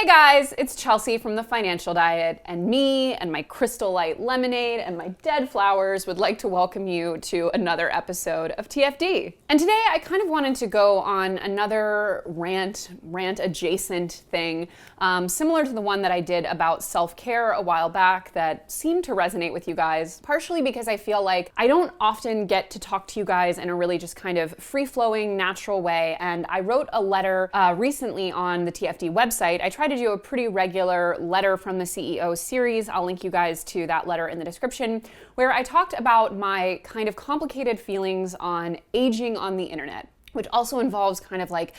Hey guys, it's Chelsea from The Financial Diet, and me and my Crystal Light lemonade and my dead flowers would like to welcome you to another episode of TFD. And today I kind of wanted to go on another rant adjacent thing, similar to the one that I did about self-care a while back that seemed to resonate with you guys, partially because I feel like I don't often get to talk to you guys in a really just kind of free-flowing, natural way, and I wrote a letter recently on the TFD website. I try to do a pretty regular letter from the CEO series. I'll link you guys to that letter in the description, where I talked about my kind of complicated feelings on aging on the internet, which also involves kind of like,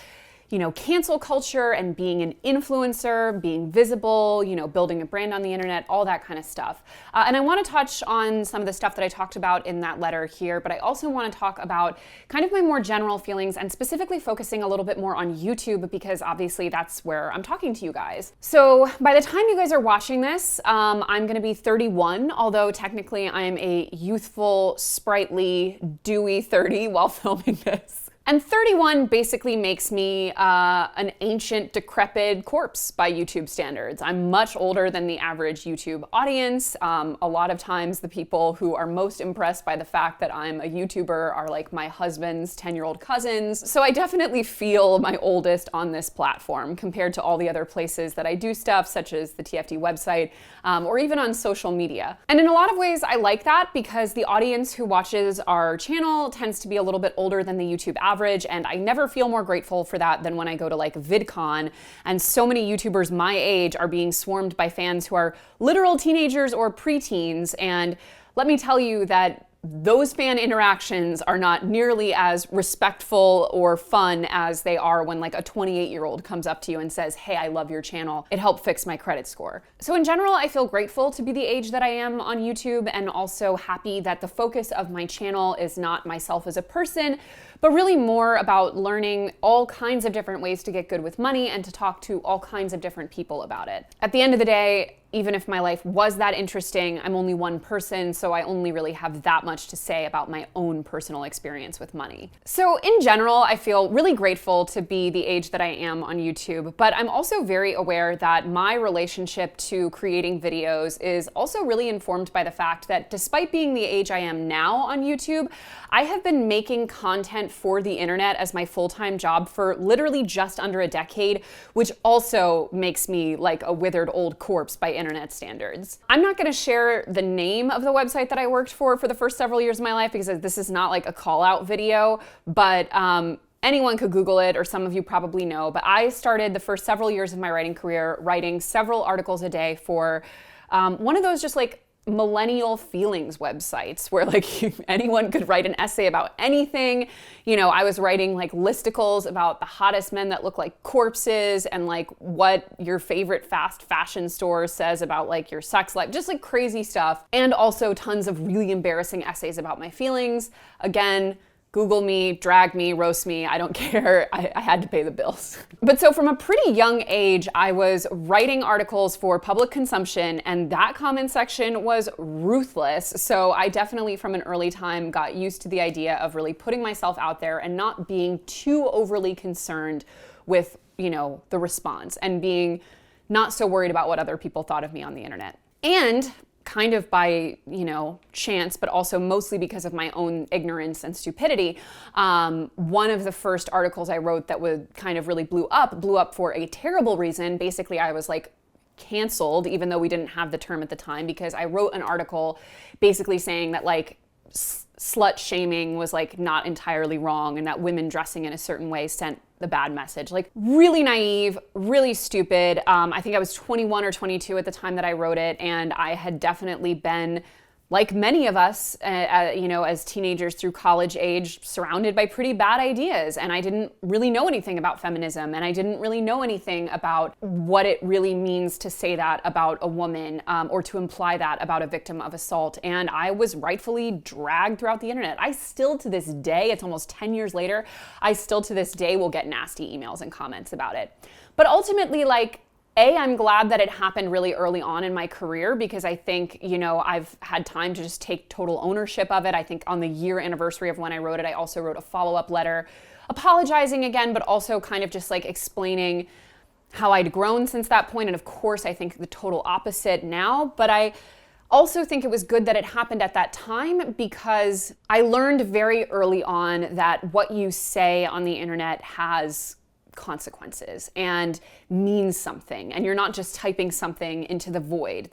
you know, cancel culture and being an influencer, being visible, you know, building a brand on the internet, all that kind of stuff. And I want to touch on some of the stuff that I talked about in that letter here, but I also want to talk about kind of my more general feelings and specifically focusing a little bit more on YouTube, because obviously that's where I'm talking to you guys. So by the time you guys are watching this, I'm going to be 31, although technically I'm a youthful, sprightly, dewy 30 while filming this. And 31 basically makes me an ancient, decrepit corpse by YouTube standards. I'm much older than the average YouTube audience. A lot of times the people who are most impressed by the fact that I'm a YouTuber are like my husband's 10-year-old cousins. So I definitely feel my oldest on this platform compared to all the other places that I do stuff, such as the TFD website, or even on social media. And in a lot of ways, I like that because the audience who watches our channel tends to be a little bit older than the YouTube average. And I never feel more grateful for that than when I go to like VidCon and so many YouTubers my age are being swarmed by fans who are literal teenagers or preteens. And let me tell you that those fan interactions are not nearly as respectful or fun as they are when like a 28-year-old comes up to you and says, "Hey, I love your channel. It helped fix my credit score." So in general, I feel grateful to be the age that I am on YouTube, and also happy that the focus of my channel is not myself as a person, but really more about learning all kinds of different ways to get good with money and to talk to all kinds of different people about it. At the end of the day, even if my life was that interesting, I'm only one person, so I only really have that much to say about my own personal experience with money. So in general, I feel really grateful to be the age that I am on YouTube, but I'm also very aware that my relationship to creating videos is also really informed by the fact that despite being the age I am now on YouTube, I have been making content for the internet as my full-time job for literally just under a decade, which also makes me like a withered old corpse by internet standards. I'm not going to share the name of the website that I worked for the first several years of my life, because this is not like a call out video, but anyone could Google it, or some of you probably know. But I started the first several years of my writing career writing several articles a day for one of those just like millennial feelings websites where like anyone could write an essay about anything. You know, I was writing like listicles about the hottest men that look like corpses, and like what your favorite fast fashion store says about like your sex life, just like crazy stuff. And also tons of really embarrassing essays about my feelings. Again, Google me, drag me, roast me, I don't care. I had to pay the bills. But so from a pretty young age, I was writing articles for public consumption, and that comment section was ruthless. So I definitely from an early time got used to the idea of really putting myself out there and not being too overly concerned with, you know, the response, and being not so worried about what other people thought of me on the internet. And kind of by, you know, chance, but also mostly because of my own ignorance and stupidity, one of the first articles I wrote that would kind of really blew up for a terrible reason. Basically, I was like canceled, even though we didn't have the term at the time, because I wrote an article basically saying that like slut shaming was like not entirely wrong, and that women dressing in a certain way sent the bad message. Like really naive, really stupid. I think I was 21 or 22 at the time that I wrote it, and I had definitely been, like many of us, you know, as teenagers through college age, surrounded by pretty bad ideas. And I didn't really know anything about feminism, and I didn't really know anything about what it really means to say that about a woman, or to imply that about a victim of assault. And I was rightfully dragged throughout the internet. I still to this day, it's almost 10 years later, I still to this day will get nasty emails and comments about it. But ultimately, like, I'm glad that it happened really early on in my career, because I think, you know, I've had time to just take total ownership of it. I think on the year anniversary of when I wrote it, I also wrote a follow-up letter apologizing again, but also kind of just like explaining how I'd grown since that point, and of course I think the total opposite now, but I also think it was good that it happened at that time because I learned very early on that what you say on the internet has consequences and means something, and you're not just typing something into the void.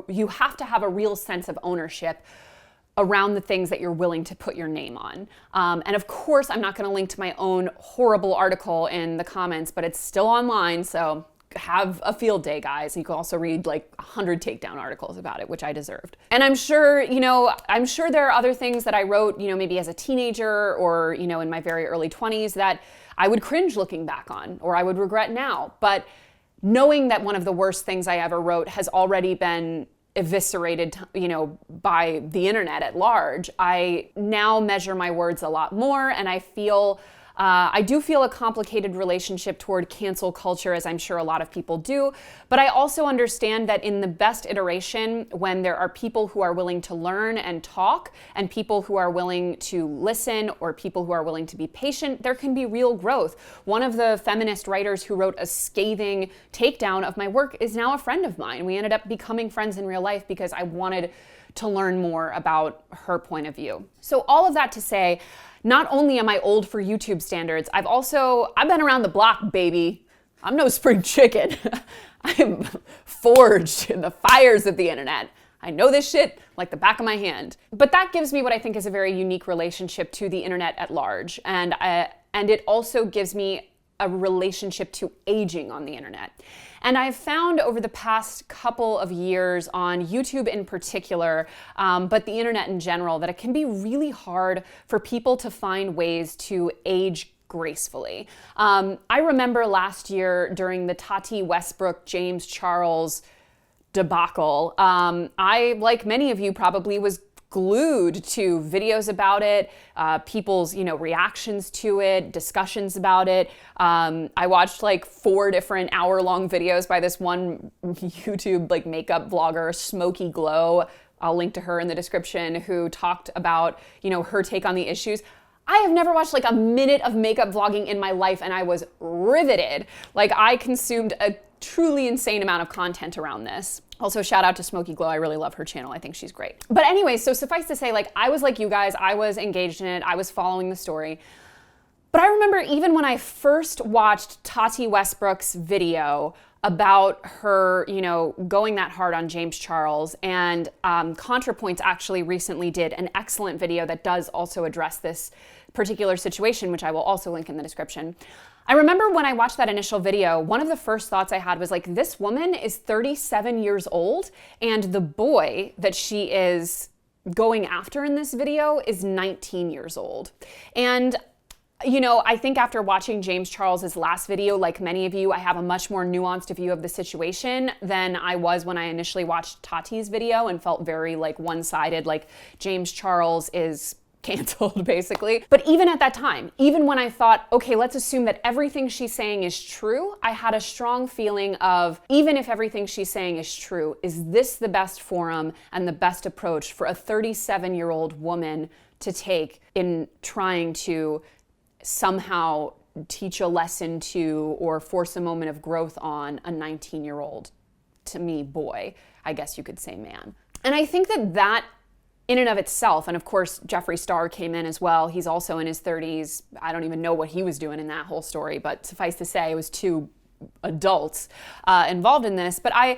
You have to have a real sense of ownership around the things that you're willing to put your name on. And of course, I'm not going to link to my own horrible article in the comments, but it's still online, so have a field day, guys. You can also read like 100 takedown articles about it, which I deserved. And I'm sure there are other things that I wrote, maybe as a teenager or, in my very early 20s that I would cringe looking back on or I would regret now. But knowing that one of the worst things I ever wrote has already been eviscerated, by the internet at large, I now measure my words a lot more, and I do feel a complicated relationship toward cancel culture, as I'm sure a lot of people do, but I also understand that in the best iteration, when there are people who are willing to learn and talk, and people who are willing to listen, or people who are willing to be patient, there can be real growth. One of the feminist writers who wrote a scathing takedown of my work is now a friend of mine. We ended up becoming friends in real life because I wanted to learn more about her point of view. So all of that to say, not only am I old for YouTube standards, I've been around the block, baby. I'm no spring chicken. I am forged in the fires of the internet. I know this shit like the back of my hand. But that gives me what I think is a very unique relationship to the internet at large. And it also gives me a relationship to aging on the internet. And I've found over the past couple of years on YouTube in particular, but the internet in general, that it can be really hard for people to find ways to age gracefully. I remember last year during the Tati Westbrook, James Charles debacle, I, like many of you probably, was glued to videos about it, people's reactions to it, discussions about it. I watched like 4 different hour-long videos by this one YouTube makeup vlogger, Smoky Glow. I'll link to her in the description, who talked about her take on the issues. I have never watched like a minute of makeup vlogging in my life, and I was riveted. I consumed a truly insane amount of content around this. Also, shout out to Smoky Glow. I really love her channel. I think she's great. But anyway, so suffice to say, I was like you guys, I was engaged in it. I was following the story. But I remember even when I first watched Tati Westbrook's video about her, going that hard on James Charles, and ContraPoints actually recently did an excellent video that does also address this particular situation, which I will also link in the description. I remember when I watched that initial video, one of the first thoughts I had was this woman is 37 years old, and the boy that she is going after in this video is 19 years old. And I think after watching James Charles's last video, like many of you, I have a much more nuanced view of the situation than I was when I initially watched Tati's video and felt very one-sided, James Charles is canceled, basically. But even at that time, even when I thought, okay, let's assume that everything she's saying is true, I had a strong feeling of, even if everything she's saying is true, is this the best forum and the best approach for a 37-year-old woman to take in trying to somehow teach a lesson to or force a moment of growth on a 19-year-old, to me, boy, I guess you could say man. And I think that in and of itself, and of course, Jeffree Star came in as well. He's also in his 30s. I don't even know what he was doing in that whole story, but suffice to say, it was 2 adults involved in this. But I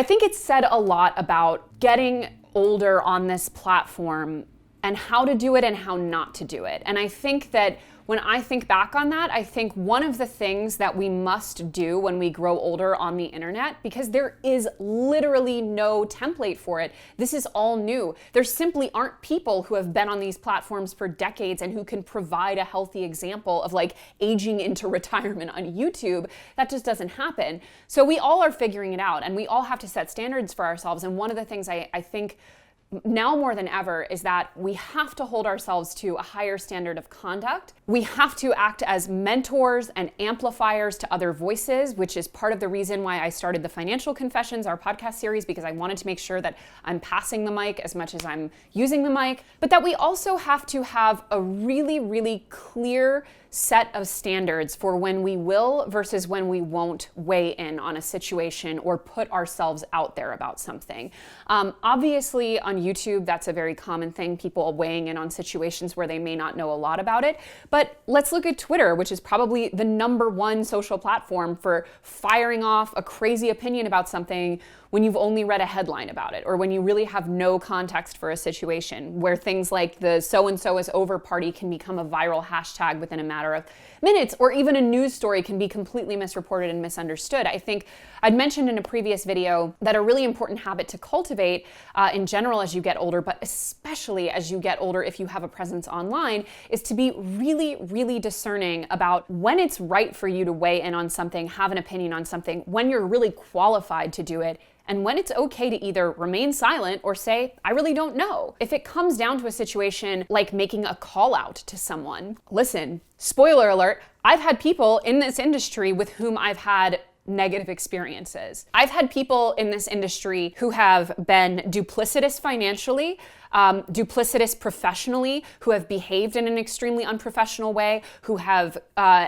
think it said a lot about getting older on this platform and how to do it and how not to do it. And I think that when I think back on that, I think one of the things that we must do when we grow older on the internet, because there is literally no template for it, this is all new. There simply aren't people who have been on these platforms for decades and who can provide a healthy example of aging into retirement on YouTube. That just doesn't happen. So we all are figuring it out, and we all have to set standards for ourselves. And one of the things I think now more than ever is that we have to hold ourselves to a higher standard of conduct. We have to act as mentors and amplifiers to other voices, which is part of the reason why I started the Financial Confessions, our podcast series, because I wanted to make sure that I'm passing the mic as much as I'm using the mic, but that we also have to have a really, really clear set of standards for when we will versus when we won't weigh in on a situation or put ourselves out there about something. Obviously on YouTube, that's a very common thing, people weighing in on situations where they may not know a lot about it. But let's look at Twitter, which is probably the #1 social platform for firing off a crazy opinion about something when you've only read a headline about it, or when you really have no context for a situation, where things like the so-and-so is over party can become a viral hashtag within a matter of minutes, or even a news story can be completely misreported and misunderstood. I think I'd mentioned in a previous video that a really important habit to cultivate in general as you get older, but especially as you get older if you have a presence online, is to be really, really discerning about when it's right for you to weigh in on something, have an opinion on something, when you're really qualified to do it, and when it's okay to either remain silent or say, I really don't know. If it comes down to a situation like making a call out to someone, listen, spoiler alert, I've had people in this industry with whom I've had negative experiences. I've had people in this industry who have been duplicitous financially, duplicitous professionally, who have behaved in an extremely unprofessional way, who have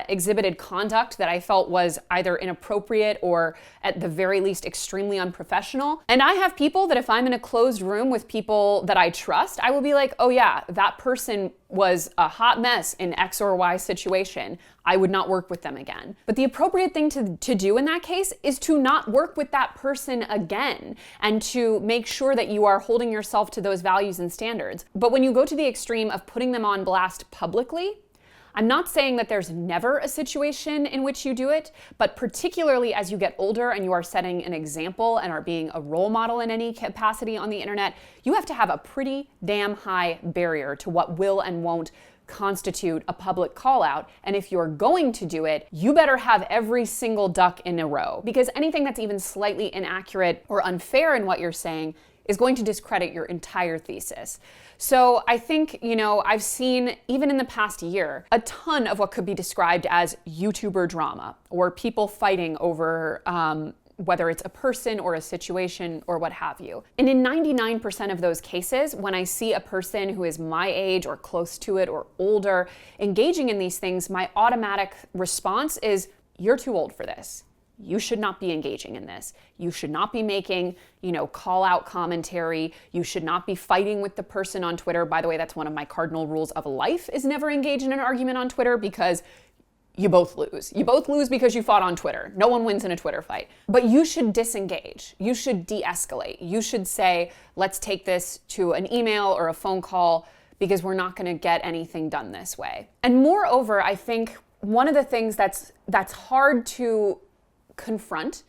exhibited conduct that I felt was either inappropriate or at the very least extremely unprofessional. And I have people that if I'm in a closed room with people that I trust, I will be like, oh yeah, that person was a hot mess in X or Y situation. I would not work with them again. But the appropriate thing to do in that case is to not work with that person again, and to make sure that you are holding yourself to those values and standards. But when you go to the extreme of putting them on blast publicly, I'm not saying that there's never a situation in which you do it, but particularly as you get older and you are setting an example and are being a role model in any capacity on the internet, you have to have a pretty damn high barrier to what will and won't constitute a public call out. And if you're going to do it, you better have every single duck in a row, because anything that's even slightly inaccurate or unfair in what you're saying is going to discredit your entire thesis. So I think, I've seen, even in the past year, a ton of what could be described as YouTuber drama, or people fighting over whether it's a person or a situation or what have you. And in 99% of those cases, when I see a person who is my age or close to it or older engaging in these things, my automatic response is, you're too old for this. You should not be engaging in this. You should not be making, call out commentary. You should not be fighting with the person on Twitter. By the way, that's one of my cardinal rules of life, is never engage in an argument on Twitter, because you both lose. You both lose because you fought on Twitter. No one wins in a Twitter fight. But you should disengage. You should de-escalate. You should say, let's take this to an email or a phone call, because we're not gonna get anything done this way. And moreover, I think one of the things that's hard to confront,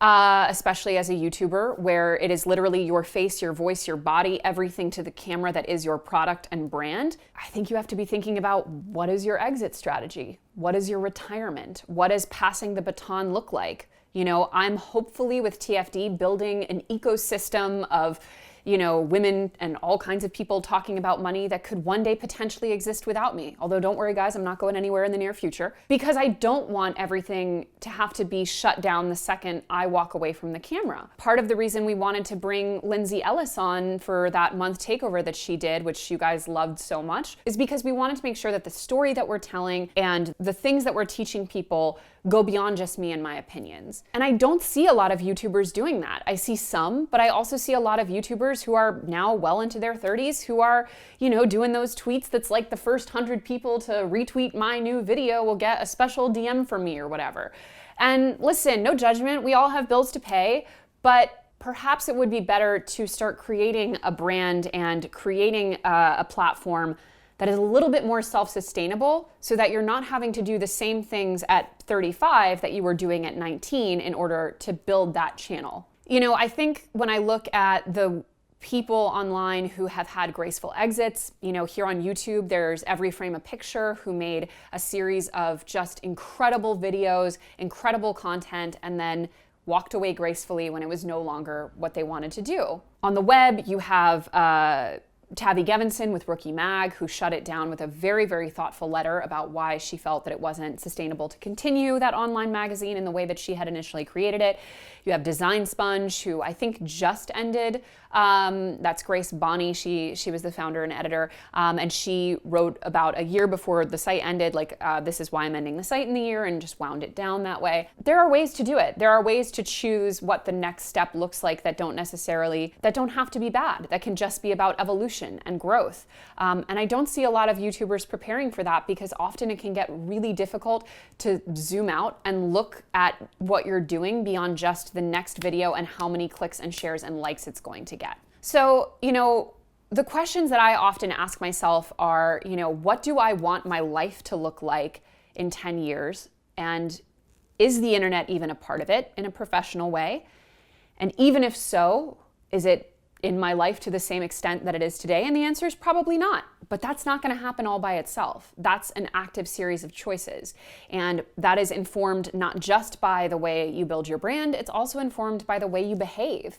especially as a YouTuber, where it is literally your face, your voice, your body, everything to the camera that is your product and brand, I think you have to be thinking about, what is your exit strategy? What is your retirement? What does passing the baton look like? I'm hopefully with TFD building an ecosystem of women and all kinds of people talking about money that could one day potentially exist without me. Although don't worry guys, I'm not going anywhere in the near future, because I don't want everything to have to be shut down the second I walk away from the camera. Part of the reason we wanted to bring Lindsay Ellis on for that month takeover that she did, which you guys loved so much, is because we wanted to make sure that the story that we're telling and the things that we're teaching people go beyond just me and my opinions. And I don't see a lot of YouTubers doing that. I see some, but I also see a lot of YouTubers who are now well into their 30s who are, doing those tweets that's like, the first 100 people to retweet my new video will get a special DM from me or whatever. And listen, no judgment, we all have bills to pay, but perhaps it would be better to start creating a brand and creating a platform that is a little bit more self-sustainable, so that you're not having to do the same things at 35 that you were doing at 19 in order to build that channel. I think when I look at the people online who have had graceful exits, here on YouTube, there's Every Frame a Picture, who made a series of just incredible videos, incredible content, and then walked away gracefully when it was no longer what they wanted to do. On the web, you have Tabby Gevinson with Rookie Mag, who shut it down with a very, very thoughtful letter about why she felt that it wasn't sustainable to continue that online magazine in the way that she had initially created it. You have Design Sponge, who I think just ended. That's Grace Bonney. She was the founder and editor, and she wrote about a year before the site ended, like, this is why I'm ending the site in the year, and just wound it down that way. There are ways to do it. There are ways to choose what the next step looks like that don't have to be bad, that can just be about evolution and growth. And I don't see a lot of YouTubers preparing for that, because often it can get really difficult to zoom out and look at what you're doing beyond just the next video and how many clicks and shares and likes it's going to get. So, the questions that I often ask myself are, what do I want my life to look like in 10 years? And is the internet even a part of it in a professional way? And even if so, is it in my life to the same extent that it is today? And the answer is probably not. But that's not going to happen all by itself. That's an active series of choices. And that is informed not just by the way you build your brand, it's also informed by the way you behave.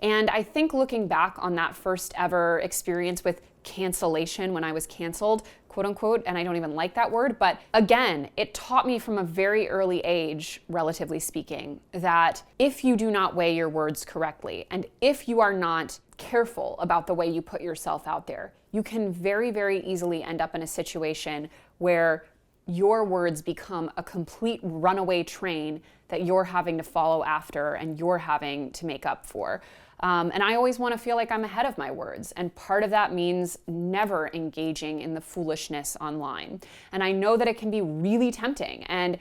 And I think looking back on that first ever experience with cancellation, when I was canceled, quote unquote, and I don't even like that word, but again, it taught me from a very early age, relatively speaking, that if you do not weigh your words correctly, and if you are not careful about the way you put yourself out there, you can very, very easily end up in a situation where your words become a complete runaway train that you're having to follow after and you're having to make up for. And I always want to feel like I'm ahead of my words. And part of that means never engaging in the foolishness online. And I know that it can be really tempting. And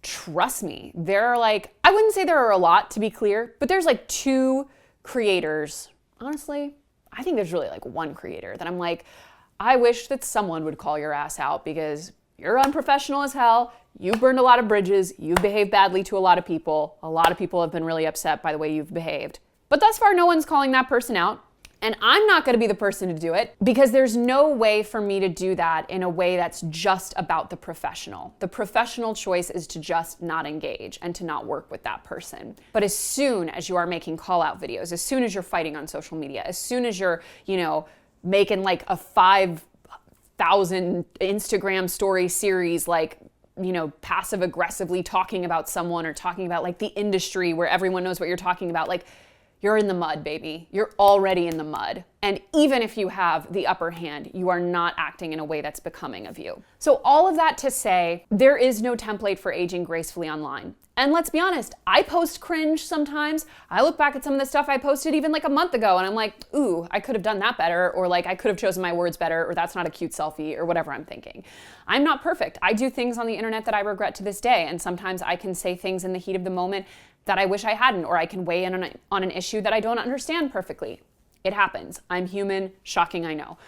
trust me, I wouldn't say there are a lot, to be clear, but there's like 2 creators. Honestly, I think there's really like 1 creator that I'm like, I wish that someone would call your ass out, because you're unprofessional as hell. You've burned a lot of bridges. You've behaved badly to a lot of people. A lot of people have been really upset by the way you've behaved. But thus far, no one's calling that person out. And I'm not going to be the person to do it, because there's no way for me to do that in a way that's just about the professional. The professional choice is to just not engage and to not work with that person. But as soon as you are making call out videos, as soon as you're fighting on social media, as soon as you're, making like a 5,000 Instagram story series, like, passive aggressively talking about someone or talking about like the industry where everyone knows what you're talking about, like, you're in the mud, baby. You're already in the mud. And even if you have the upper hand, you are not acting in a way that's becoming of you. So all of that to say, there is no template for aging gracefully online. And let's be honest, I post cringe sometimes. I look back at some of the stuff I posted even like a month ago and I'm like, ooh, I could have done that better, or like I could have chosen my words better, or that's not a cute selfie, or whatever I'm thinking. I'm not perfect. I do things on the internet that I regret to this day. And sometimes I can say things in the heat of the moment that I wish I hadn't, or I can weigh in on an issue that I don't understand perfectly. It happens. I'm human. Shocking, I know.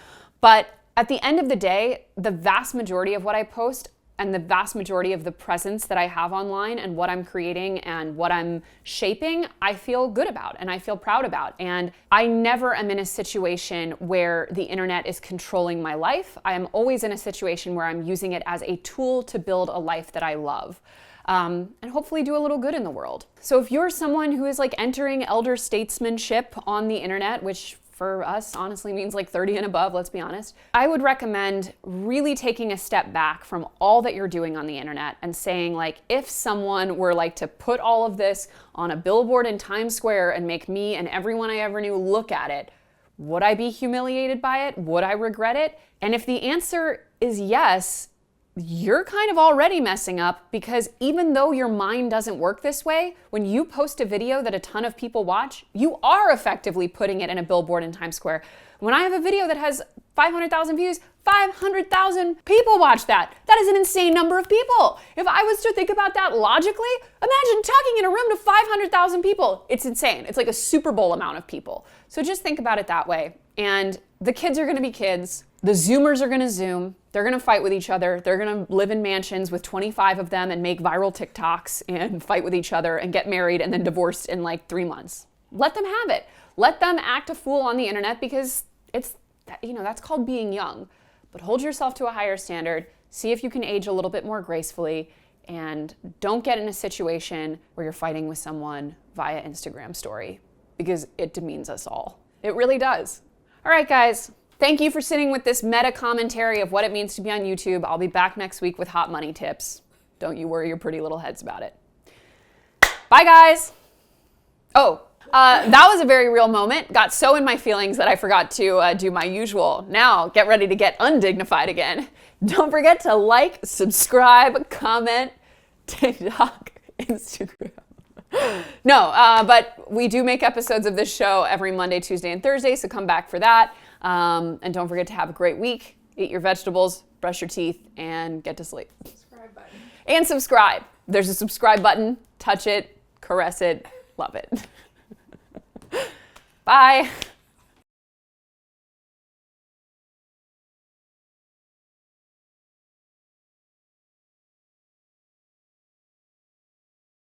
But at the end of the day, the vast majority of what I post and the vast majority of the presence that I have online and what I'm creating and what I'm shaping, I feel good about and I feel proud about. And I never am in a situation where the internet is controlling my life. I am always in a situation where I'm using it as a tool to build a life that I love. And hopefully do a little good in the world. So if you're someone who is like entering elder statesmanship on the internet, which for us honestly means like 30 and above, let's be honest, I would recommend really taking a step back from all that you're doing on the internet and saying, like, if someone were like to put all of this on a billboard in Times Square and make me and everyone I ever knew look at it, would I be humiliated by it? Would I regret it? And if the answer is yes, you're kind of already messing up, because even though your mind doesn't work this way, when you post a video that a ton of people watch, you are effectively putting it in a billboard in Times Square. When I have a video that has 500,000 views, 500,000 people watch that. That is an insane number of people. If I was to think about that logically, imagine talking in a room to 500,000 people. It's insane. It's like a Super Bowl amount of people. So just think about it that way. And the kids are going to be kids. The Zoomers are going to Zoom. They're going to fight with each other. They're going to live in mansions with 25 of them and make viral TikToks and fight with each other and get married and then divorced in like 3 months. Let them have it. Let them act a fool on the internet, because that's called being young. But hold yourself to a higher standard. See if you can age a little bit more gracefully, and don't get in a situation where you're fighting with someone via Instagram story, because it demeans us all. It really does. All right, guys. Thank you for sitting with this meta commentary of what it means to be on YouTube. I'll be back next week with hot money tips. Don't you worry your pretty little heads about it. Bye, guys. Oh, that was a very real moment. Got so in my feelings that I forgot to do my usual. Now, get ready to get undignified again. Don't forget to like, subscribe, comment, TikTok, Instagram. No, but we do make episodes of this show every Monday, Tuesday, and Thursday, so come back for that. And don't forget to have a great week. Eat your vegetables, brush your teeth, and get to sleep. Subscribe button. And subscribe. There's a subscribe button. Touch it, caress it, love it. Bye.